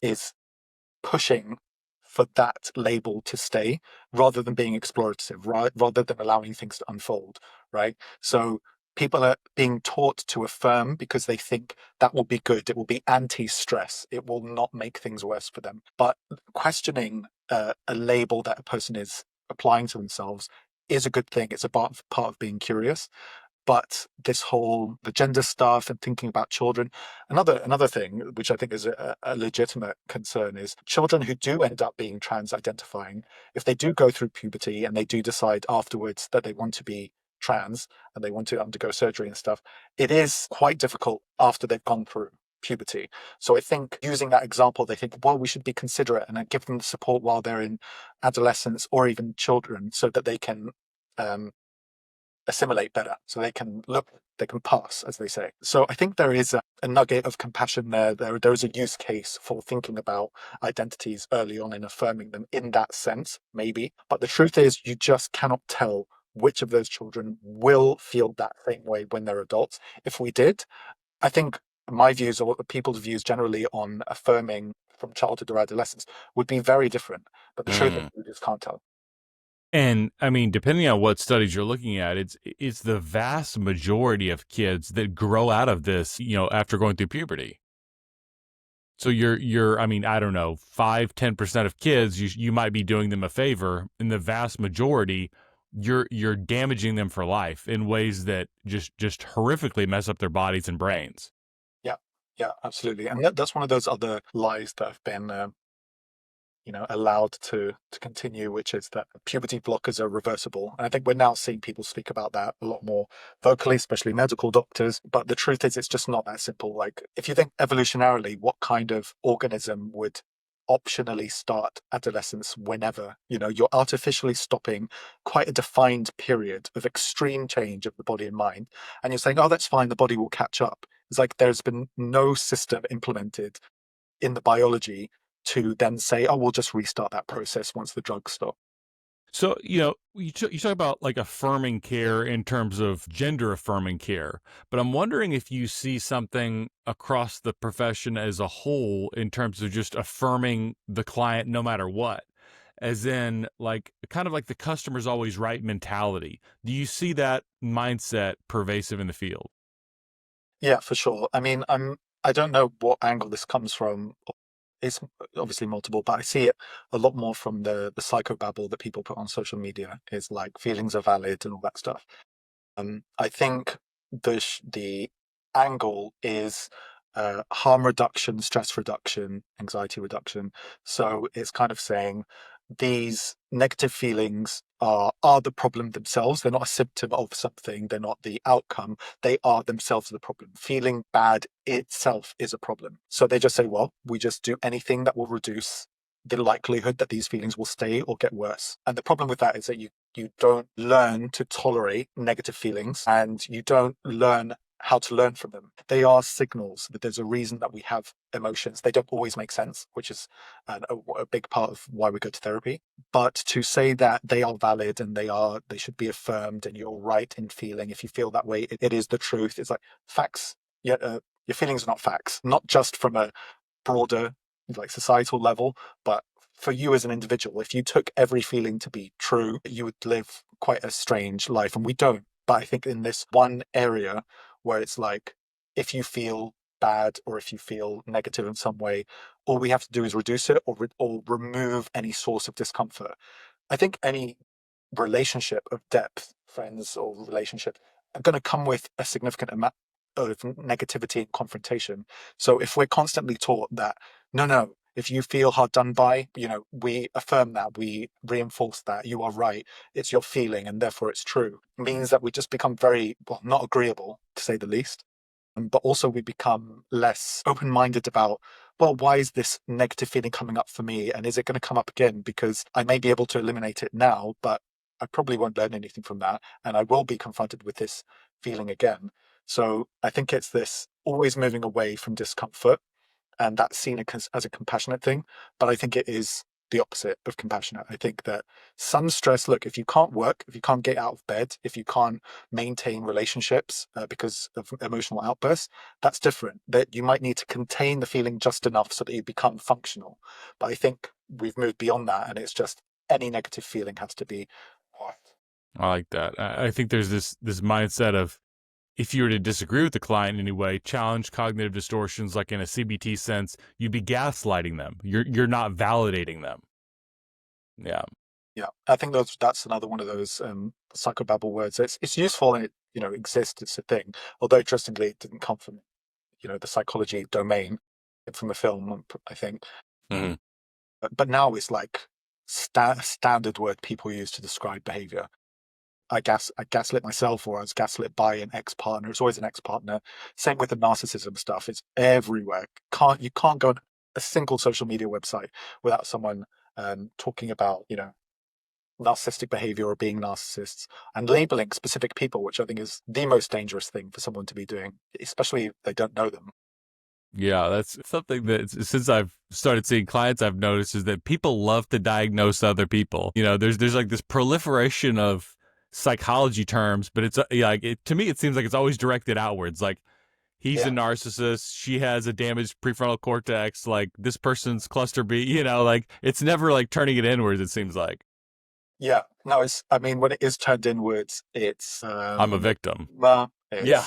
pushing for that label to stay, rather than being explorative, right? Rather than allowing things to unfold, right? So people are being taught to affirm because they think that will be good. It will be anti-stress. It will not make things worse for them. But questioning a label that a person is applying to themselves is a good thing. It's a part of being curious. But the gender stuff and thinking about children, another thing which I think is a legitimate concern, is children who do end up being trans identifying, if they do go through puberty and they do decide afterwards that they want to be trans and they want to undergo surgery and stuff, it is quite difficult after they've gone through puberty. So I think using that example, they think, well, we should be considerate and give them the support while they're in adolescence or even children, so that they can assimilate better, so they can pass, as they say. So I think there is a nugget of compassion there. There is a use case for thinking about identities early on and affirming them in that sense, maybe. But the truth is, you just cannot tell which of those children will feel that same way when they're adults. If we did, I think my views, or people's views generally, on affirming from childhood or adolescence would be very different. But the truth is, we just can't tell. And I mean, depending on what studies you're looking at, it's the vast majority of kids that grow out of this, after going through puberty. So I mean, I don't know, 5-10% of kids, you might be doing them a favor. In the vast majority, you're damaging them for life in ways that just horrifically mess up their bodies and brains. Yeah, absolutely. And that's one of those other lies that have been allowed to continue, which is that puberty blockers are reversible. And I think we're now seeing people speak about that a lot more vocally, especially medical doctors. But the truth is, it's just not that simple. Like, if you think evolutionarily, what kind of organism would optionally start adolescence whenever? You're artificially stopping quite a defined period of extreme change of the body and mind. And you're saying, oh, that's fine, the body will catch up. It's like there's been no system implemented in the biology to then say, oh, we'll just restart that process once the drugs stop. So, you talk about like affirming care in terms of gender affirming care, but I'm wondering if you see something across the profession as a whole in terms of just affirming the client no matter what, as in like kind of like the customer's always right mentality. Do you see that mindset pervasive in the field? Yeah, for sure. I mean, I don't know what angle this comes from. It's obviously multiple, but I see it a lot more from the psychobabble that people put on social media. Is like feelings are valid and all that stuff. I think the angle is harm reduction, stress reduction, anxiety reduction. So it's kind of saying these negative feelings are the problem themselves. They're not a symptom of something. They're not the outcome. They are themselves the problem. Feeling bad itself is a problem. So they just say, well, we just do anything that will reduce the likelihood that these feelings will stay or get worse. And the problem with that is that you don't learn to tolerate negative feelings, and you don't learn how to learn from them. They are signals that there's a reason that we have emotions. They don't always make sense, which is a big part of why we go to therapy. But to say that they are valid and they should be affirmed, and you're right in feeling, if you feel that way, it is the truth. It's like facts. Yeah, your feelings are not facts, not just from a broader like societal level, but for you as an individual. If you took every feeling to be true, you would live quite a strange life, and we don't. But I think in this one area where it's like, if you feel bad or if you feel negative in some way, all we have to do is reduce it, or remove any source of discomfort. I think any relationship of depth, friends or relationship, are going to come with a significant amount of negativity and confrontation. So if we're constantly taught that, no, if you feel hard done by, we affirm that, we reinforce that, you are right, it's your feeling and therefore it's true, means that we just become very, well, not agreeable, to say the least. But also we become less open-minded about, well, why is this negative feeling coming up for me? And is it going to come up again? Because I may be able to eliminate it now, but I probably won't learn anything from that. And I will be confronted with this feeling again. So I think it's this always moving away from discomfort, and that's seen as a compassionate thing. But I think it is the opposite of compassionate. I think that some stress, look, if you can't work, if you can't get out of bed, if you can't maintain relationships because of emotional outbursts, that's different. That you might need to contain the feeling just enough so that you become functional. But I think we've moved beyond that, and it's just any negative feeling has to be what? I like that. I think there's this mindset of, if you were to disagree with the client in any way, challenge cognitive distortions, like in a CBT sense, you'd be gaslighting them. You're not validating them. Yeah. Yeah, I think that's another one of those psychobabble words. It's useful and it exists. It's a thing. Although interestingly, it didn't come from the psychology domain, from a film, I think. Mm-hmm. But now it's like standard word people use to describe behavior. I gaslit myself, or I was gaslit by an ex-partner. It's always an ex-partner. Same with the narcissism stuff. It's everywhere. You can't go on a single social media website without someone talking about narcissistic behavior or being narcissists, and labeling specific people, which I think is the most dangerous thing for someone to be doing, especially if they don't know them. Yeah, that's something that since I've started seeing clients, I've noticed is that people love to diagnose other people. There's like this proliferation of psychology terms, but it's to me, it seems like it's always directed outwards. Like, he's a Yeah. narcissist, she has a damaged prefrontal cortex, like this person's cluster B, like it's never like turning it inwards, it seems like. Yeah. No, I mean, when it is turned inwards, it's I'm a victim. it's Yeah.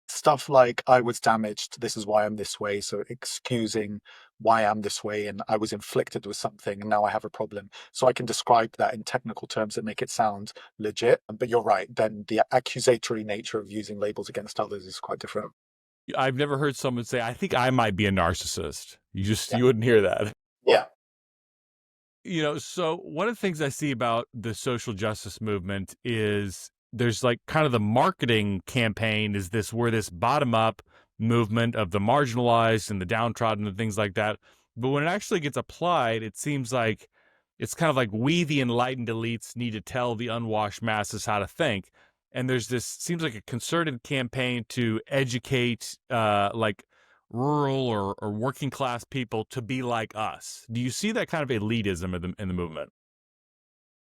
stuff like, I was damaged, this is why I'm this way. So excusing why I'm this way, and I was inflicted with something and now I have a problem. So I can describe that in technical terms that make it sound legit. But you're right, then the accusatory nature of using labels against others is quite different. I've never heard someone say, I think I might be a narcissist. Yeah. You wouldn't hear that. Yeah. So one of the things I see about the social justice movement is there's like kind of the marketing campaign is this, we're this bottom up movement of the marginalized and the downtrodden and things like that. But when it actually gets applied, it seems like it's kind of like we, the enlightened elites, need to tell the unwashed masses how to think. And there's this, seems like a concerted campaign to educate, like rural or working class people to be like us. Do you see that kind of elitism in the movement?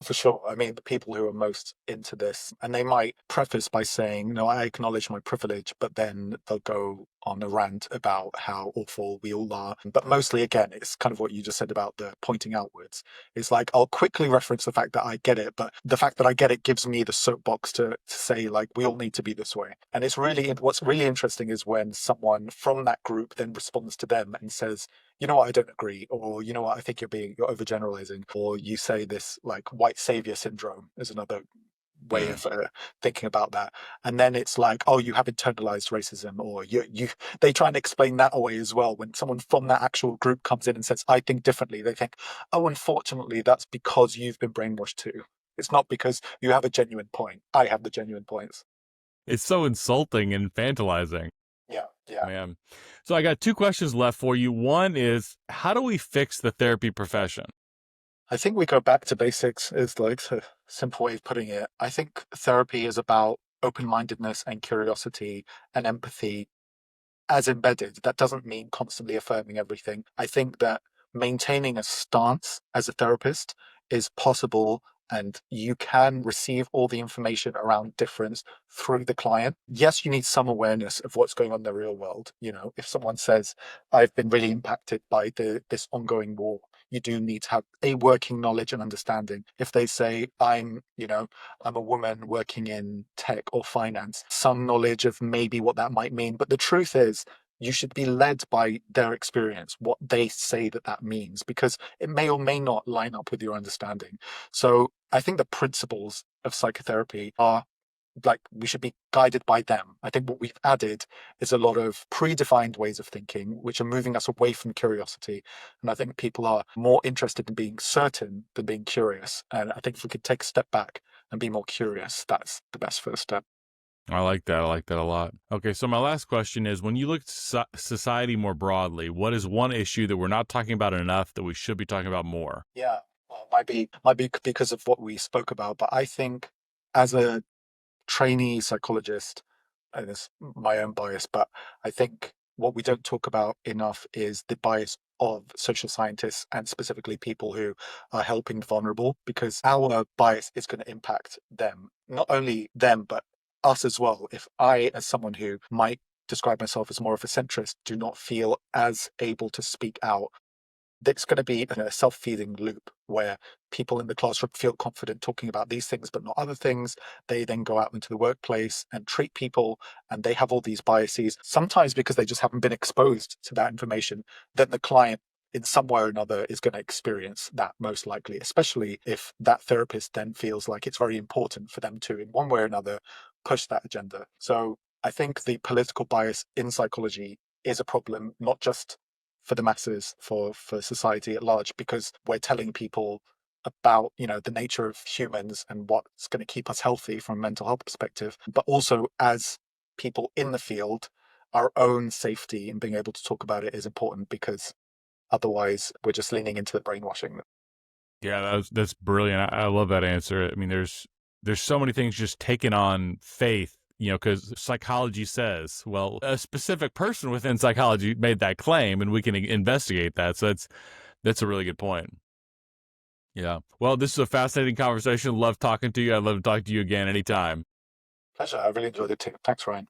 For sure. I mean, the people who are most into this, and they might preface by saying, no, I acknowledge my privilege, but then they'll go on a rant about how awful we all are. But mostly, again, it's kind of what you just said about the pointing outwards. It's like, I'll quickly reference the fact that I get it, but the fact that I get it gives me the soapbox to say, like, we all need to be this way. And it's really, what's really interesting is when someone from that group then responds to them and says, you know what, I don't agree, or you know what, I think you're overgeneralizing, or you say this like white savior syndrome is another way of thinking about that. And then it's like, oh, you have internalized racism, or you they try and explain that away as well. When someone from that actual group comes in and says, I think differently, they think, oh, unfortunately, that's because you've been brainwashed too. It's not because you have a genuine point. I have the genuine points. It's so insulting and infantilizing. Yeah, yeah. Man. So I got two questions left for you. One is, how do we fix the therapy profession? I think we go back to basics is like a simple way of putting it. I think therapy is about open-mindedness and curiosity and empathy as embedded. That doesn't mean constantly affirming everything. I think that maintaining a stance as a therapist is possible, and you can receive all the information around difference through the client. Yes, you need some awareness of what's going on in the real world. If someone says, I've been really impacted by this ongoing war, you do need to have a working knowledge and understanding. If they say, I'm a woman working in tech or finance, some knowledge of maybe what that might mean. But the truth is, you should be led by their experience, what they say that means, because it may or may not line up with your understanding. So I think the principles of psychotherapy are like, we should be guided by them. I think what we've added is a lot of predefined ways of thinking, which are moving us away from curiosity. And I think people are more interested in being certain than being curious. And I think if we could take a step back and be more curious, that's the best first step. I like that. I like that a lot. Okay, so my last question is, when you look at society more broadly, what is one issue that we're not talking about enough that we should be talking about more? Yeah, well, might be because of what we spoke about, but I think as a trainee psychologist, and it's my own bias, but I think what we don't talk about enough is the bias of social scientists and specifically people who are helping the vulnerable, because our bias is going to impact them, not only them, but us as well. If I, as someone who might describe myself as more of a centrist, do not feel as able to speak out, it's going to be a self-feeding loop where people in the classroom feel confident talking about these things but not other things. They then go out into the workplace and treat people, and they have all these biases, sometimes because they just haven't been exposed to that information. Then the client in some way or another is going to experience that, most likely, especially if that therapist then feels like it's very important for them to, in one way or another, push that agenda. So I think the political bias in psychology is a problem, not just for the masses, for society at large, because we're telling people about the nature of humans and what's going to keep us healthy from a mental health perspective, but also as people in the field, our own safety and being able to talk about it is important, because otherwise we're just leaning into the brainwashing. Yeah, that's brilliant. I love that answer. I mean, there's so many things just taken on faith, because psychology says, well, a specific person within psychology made that claim, and we can investigate that. So that's a really good point. Yeah. Well, this is a fascinating conversation. Love talking to you. I'd love to talk to you again anytime. Pleasure. I really enjoyed it too. Thanks, Ryan.